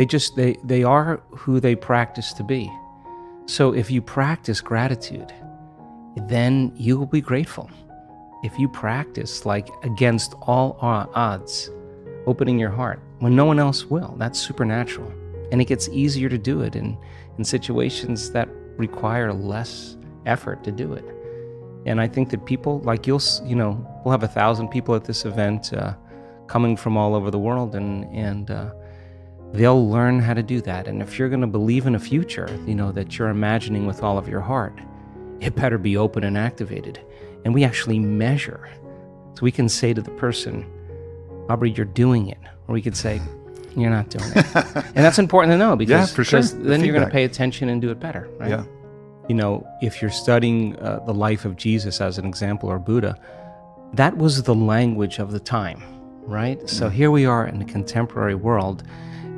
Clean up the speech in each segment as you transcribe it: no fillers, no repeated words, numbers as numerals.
They are who they practice to be. So if you practice gratitude, then you will be grateful. If you practice like against all odds, opening your heart when no one else will, that's supernatural. And it gets easier to do it in situations that require less effort to do it. And I think that people, like we'll have 1,000 people at this event coming from all over the world, and they'll learn how to do that. And if you're going to believe in a future, that you're imagining with all of your heart, it better be open and activated. And we actually measure. So we can say to the person, Aubrey, you're doing it. Or we could say, you're not doing it. And that's important to know because, for sure. Then you're going to pay attention and do it better, right? Yeah. If you're studying the life of Jesus as an example, or Buddha, that was the language of the time, right? So here we are in the contemporary world,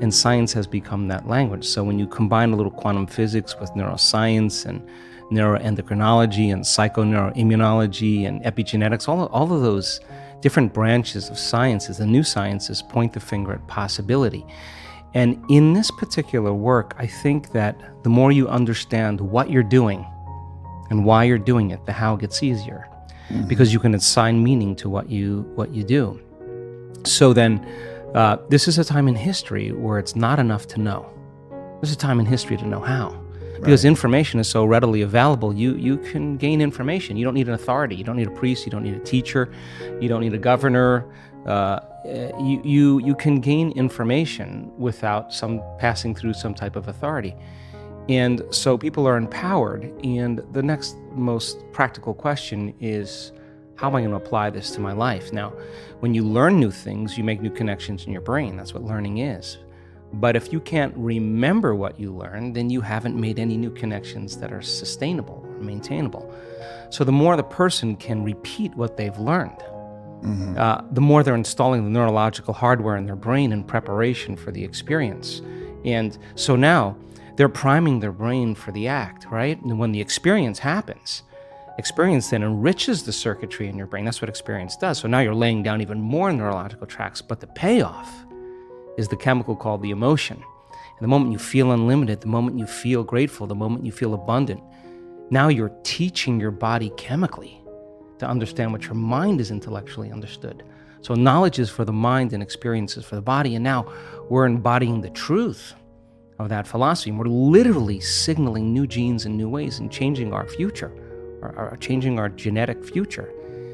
and science has become that language. So when you combine a little quantum physics with neuroscience and neuroendocrinology and psychoneuroimmunology and epigenetics, all of those different branches of sciences, the new sciences, point the finger at possibility. And in this particular work, I think that the more you understand what you're doing and why you're doing it, the how gets easier, because you can assign meaning to what you do. So then, this is a time in history where it's not enough to know. This is a time in history to know how. Because information is so readily available, you can gain information. You don't need an authority. You don't need a priest. You don't need a teacher. You don't need a governor. You can gain information without passing through some type of authority. And so people are empowered. And the next most practical question is, how am I going to apply this to my life? Now, when you learn new things, you make new connections in your brain. That's what learning is. But if you can't remember what you learned, then you haven't made any new connections that are sustainable or maintainable. So the more the person can repeat what they've learned, the more they're installing the neurological hardware in their brain in preparation for the experience. And so now they're priming their brain for the act, right? And when the experience happens, experience then enriches the circuitry in your brain. That's what experience does. So now you're laying down even more neurological tracks, but the payoff is the chemical called the emotion. And the moment you feel unlimited, the moment you feel grateful, the moment you feel abundant, now you're teaching your body chemically to understand what your mind is intellectually understood. So knowledge is for the mind and experience is for the body. And now we're embodying the truth of that philosophy. And we're literally signaling new genes in new ways and changing our future, or changing our genetic future.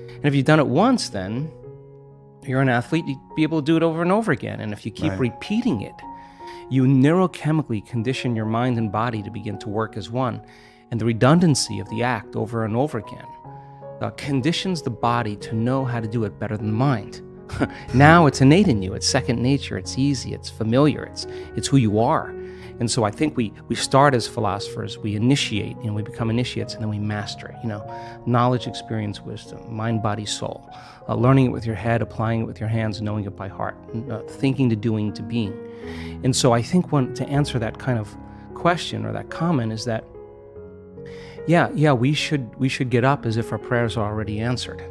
And if you've done it once, then you're an athlete, you'd be able to do it over and over again. And if you keep repeating it, you neurochemically condition your mind and body to begin to work as one. And the redundancy of the act over and over again conditions the body to know how to do it better than the mind. Now it's innate in you. It's second nature. It's easy. It's familiar. It's who you are. And so I think we start as philosophers, we initiate, we become initiates, and then we master it. Knowledge, experience, wisdom, mind, body, soul. Learning it with your head, applying it with your hands, knowing it by heart, thinking to doing to being. And so I think to answer that kind of question or that comment is that, we should get up as if our prayers are already answered.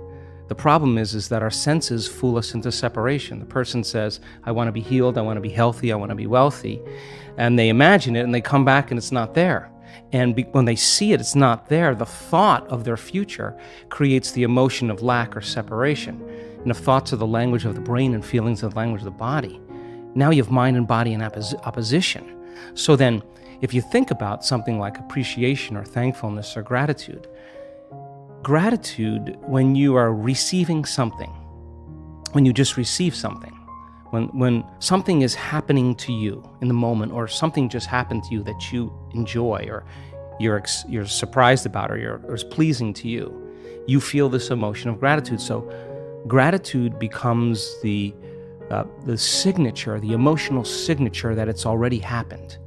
The problem is that our senses fool us into separation. The person says, I want to be healed, I want to be healthy, I want to be wealthy. And they imagine it and they come back and it's not there. And when they see it, it's not there. The thought of their future creates the emotion of lack or separation. And if thoughts are the language of the brain and feelings are the language of the body, now you have mind and body in opposition. So then, if you think about something like appreciation or thankfulness or gratitude, when you are receiving something, when you just receive something, when something is happening to you in the moment, or something just happened to you that you enjoy, or you're surprised about, or is pleasing to you, you feel this emotion of gratitude. So gratitude becomes the signature, the emotional signature that it's already happened.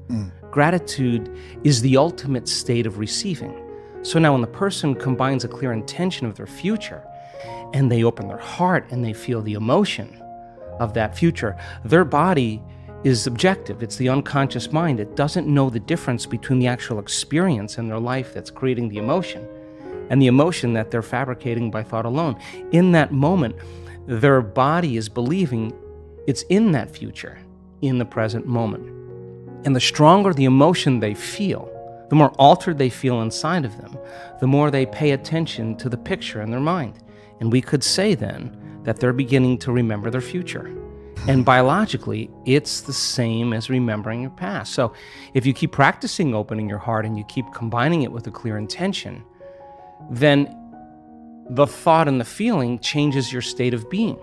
Gratitude is the ultimate state of receiving. So now when the person combines a clear intention of their future and they open their heart and they feel the emotion of that future, their body is objective. It's the unconscious mind. It doesn't know the difference between the actual experience in their life that's creating the emotion and the emotion that they're fabricating by thought alone. In that moment, their body is believing it's in that future, in the present moment. And the stronger the emotion they feel, the more altered they feel inside of them, the more they pay attention to the picture in their mind. And we could say then that they're beginning to remember their future. And biologically, it's the same as remembering your past. So if you keep practicing opening your heart and you keep combining it with a clear intention, then the thought and the feeling changes your state of being,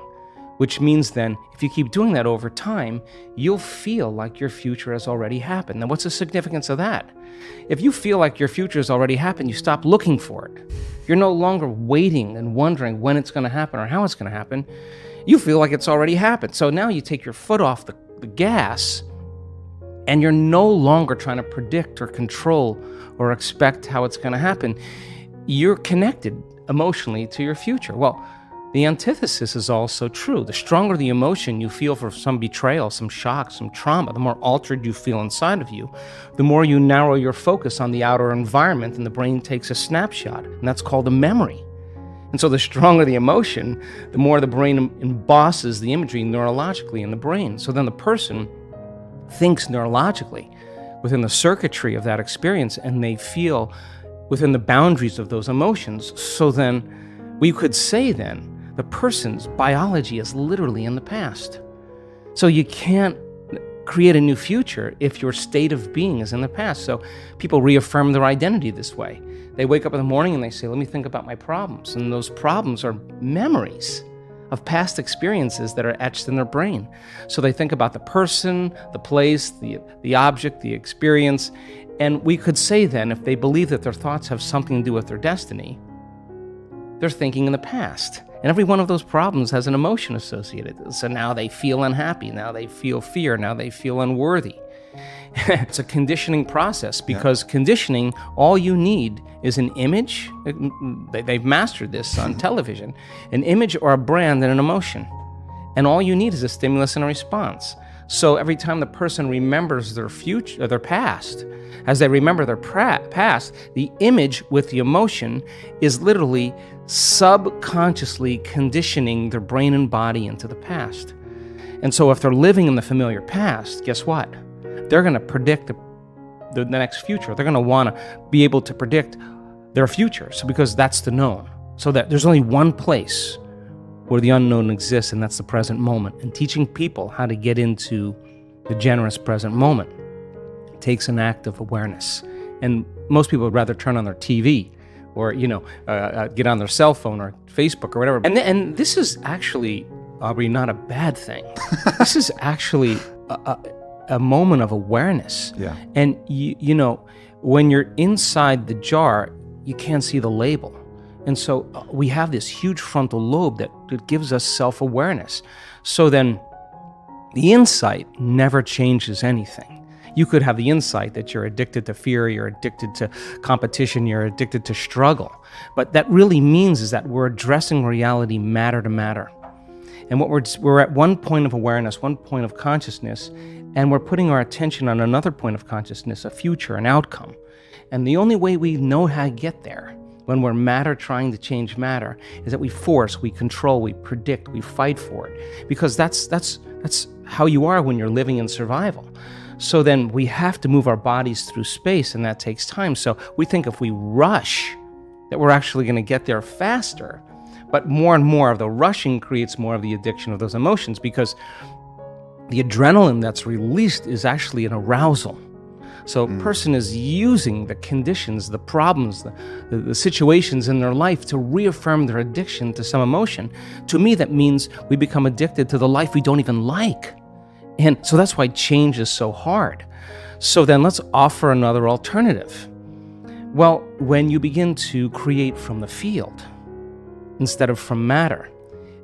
which means then if you keep doing that over time, you'll feel like your future has already happened. Now, what's the significance of that? If you feel like your future has already happened, you stop looking for it. You're no longer waiting and wondering when it's going to happen or how it's going to happen. You feel like it's already happened. So now you take your foot off the gas and you're no longer trying to predict or control or expect how it's going to happen. You're connected emotionally to your future. Well, the antithesis is also true. The stronger the emotion you feel for some betrayal, some shock, some trauma, the more altered you feel inside of you, the more you narrow your focus on the outer environment and the brain takes a snapshot, and that's called a memory. And so the stronger the emotion, the more the brain embosses the imagery neurologically in the brain. So then the person thinks neurologically within the circuitry of that experience, and they feel within the boundaries of those emotions. So then we could say then the person's biology is literally in the past. So you can't create a new future if your state of being is in the past. So people reaffirm their identity this way. They wake up in the morning and they say, let me think about my problems. And those problems are memories of past experiences that are etched in their brain. So they think about the person, the place, the object, the experience. And we could say then, if they believe that their thoughts have something to do with their destiny, they're thinking in the past. And every one of those problems has an emotion associated. So now they feel unhappy, now they feel fear, now they feel unworthy. It's a conditioning process because conditioning, all you need is an image. They've mastered this on television, an image or a brand and an emotion. And all you need is a stimulus and a response. So every time the person remembers their future, or their past, as they remember their past, the image with the emotion is literally subconsciously conditioning their brain and body into the past. And so if they're living in the familiar past, guess what? They're going to predict the next future. They're going to want to be able to predict their future. So because that's the known. So that there's only one place where the unknown exists, and that's the present moment. And teaching people how to get into the generous present moment takes an act of awareness. And most people would rather turn on their TV or, get on their cell phone or Facebook or whatever. And this is actually, Aubrey, not a bad thing. This is actually a moment of awareness. Yeah. And, when you're inside the jar, you can't see the label. And so we have this huge frontal lobe that gives us self-awareness. So then the insight never changes anything. You could have the insight that you're addicted to fear, you're addicted to competition, you're addicted to struggle. But that really means is that we're addressing reality matter to matter. And we're at one point of awareness, one point of consciousness, and we're putting our attention on another point of consciousness, a future, an outcome. And the only way we know how to get there, when we're matter trying to change matter, is that we force, we control, we predict, we fight for it. Because that's how you are when you're living in survival. So then we have to move our bodies through space, and that takes time. So we think if we rush, that we're actually going to get there faster. But more and more of the rushing creates more of the addiction of those emotions, because the adrenaline that's released is actually an arousal. So a person is using the conditions, the problems, the situations in their life to reaffirm their addiction to some emotion. To me, that means we become addicted to the life we don't even like. And so that's why change is so hard. So then let's offer another alternative. Well, when you begin to create from the field instead of from matter,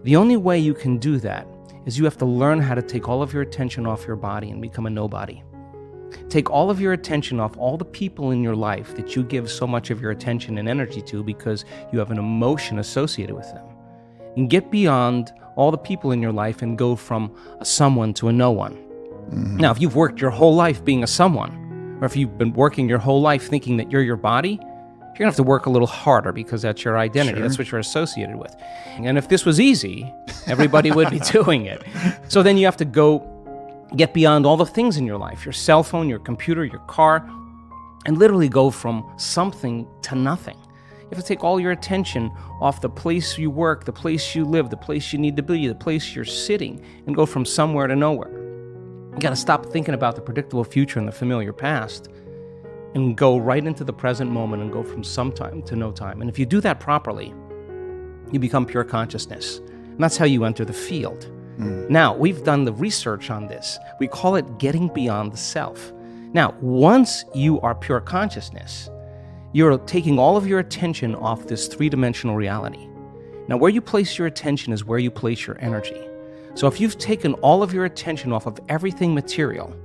the only way you can do that is you have to learn how to take all of your attention off your body and become a nobody. Take all of your attention off all the people in your life that you give so much of your attention and energy to because you have an emotion associated with them. And get beyond all the people in your life and go from a someone to a no one. Mm-hmm. Now, if you've worked your whole life being a someone, or if you've been working your whole life thinking that you're your body, you're going to have to work a little harder because that's your identity. Sure. That's what you're associated with. And if this was easy, everybody would be doing it. So then you have to go get beyond all the things in your life, your cell phone, your computer, your car, and literally go from something to nothing. You have to take all your attention off the place you work, the place you live, the place you need to be, the place you're sitting, and go from somewhere to nowhere. You got to stop thinking about the predictable future and the familiar past and go right into the present moment and go from some time to no time. And if you do that properly, you become pure consciousness. And that's how you enter the field. Now, we've done the research on this. We call it getting beyond the self. Now, once you are pure consciousness, you're taking all of your attention off this three-dimensional reality. Now, where you place your attention is where you place your energy. So if you've taken all of your attention off of everything material,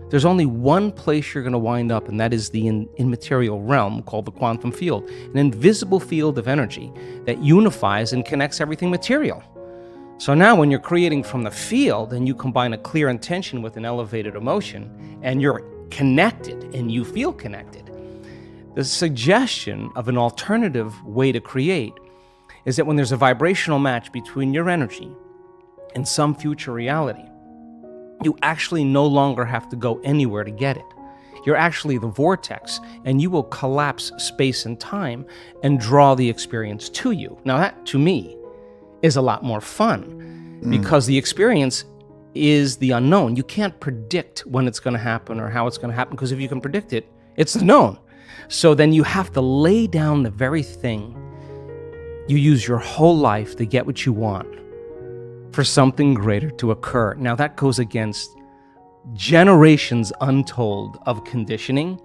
there's only one place you're going to wind up, and that is the immaterial realm called the quantum field, an invisible field of energy that unifies and connects everything material. So now when you're creating from the field and you combine a clear intention with an elevated emotion and you're connected and you feel connected, the suggestion of an alternative way to create is that when there's a vibrational match between your energy and some future reality, you actually no longer have to go anywhere to get it. You're actually the vortex, and you will collapse space and time and draw the experience to you. Now that, to me, is a lot more fun because the experience is the unknown. You can't predict when it's going to happen or how it's going to happen, because if you can predict it, it's the known. So then you have to lay down the very thing you use your whole life to get what you want for something greater to occur. Now that goes against generations untold of conditioning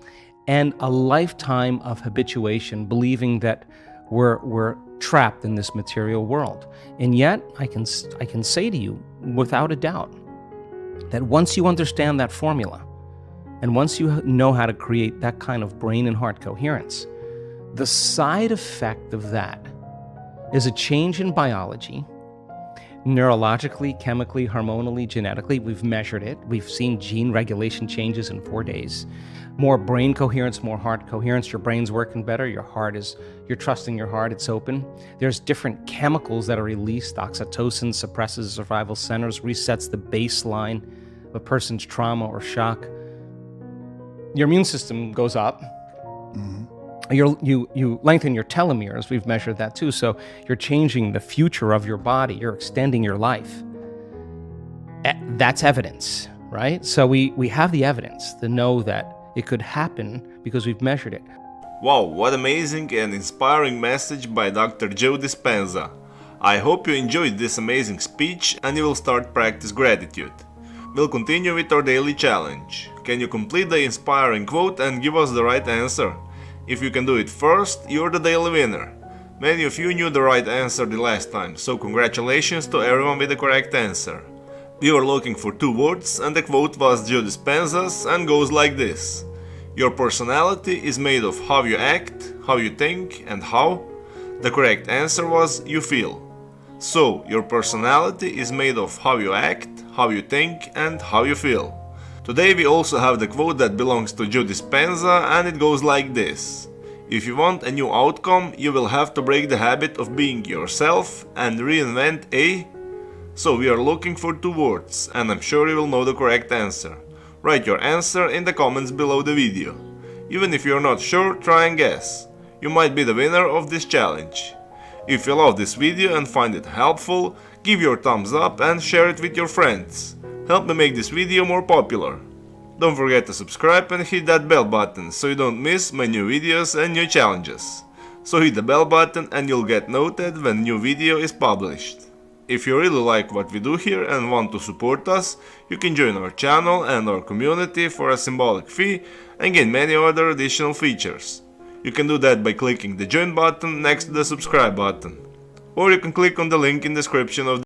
and a lifetime of habituation, believing that we're trapped in this material world. And yet, I can say to you, without a doubt, that once you understand that formula, and once you know how to create that kind of brain and heart coherence, the side effect of that is a change in biology, neurologically, chemically, hormonally, genetically. We've measured it. We've seen gene regulation changes in 4 days. More brain coherence, more heart coherence. Your brain's working better. You're trusting your heart. It's open. There's different chemicals that are released. Oxytocin suppresses survival centers, resets the baseline of a person's trauma or shock. Your immune system goes up. You lengthen your telomeres. We've measured that too. So you're changing the future of your body. You're extending your life. That's evidence, right? So we have the evidence to know that it could happen because we've measured it. Wow, what amazing and inspiring message by Dr. Joe Dispenza. I hope you enjoyed this amazing speech and you will start practice gratitude. We'll continue with our daily challenge. Can you complete the inspiring quote and give us the right answer? If you can do it first, you're the daily winner. Many of you knew the right answer the last time, so congratulations to everyone with the correct answer. We were looking for 2 words and the quote was Joe Dispenza's and goes like this. Your personality is made of how you act, how you think, and how. The correct answer was you feel. So, your personality is made of how you act, how you think, and how you feel. Today we also have the quote that belongs to Joe Dispenza and it goes like this. If you want a new outcome, you will have to break the habit of being yourself and reinvent a... So we are looking for 2 words and I'm sure you will know the correct answer. Write your answer in the comments below the video. Even if you're not sure, try and guess. You might be the winner of this challenge. If you love this video and find it helpful, give your thumbs up and share it with your friends. Help me make this video more popular. Don't forget to subscribe and hit that bell button so you don't miss my new videos and new challenges. So hit the bell button and you'll get noted when new video is published. If you really like what we do here and want to support us, you can join our channel and our community for a symbolic fee and gain many other additional features. You can do that by clicking the join button next to the subscribe button. Or you can click on the link in the description of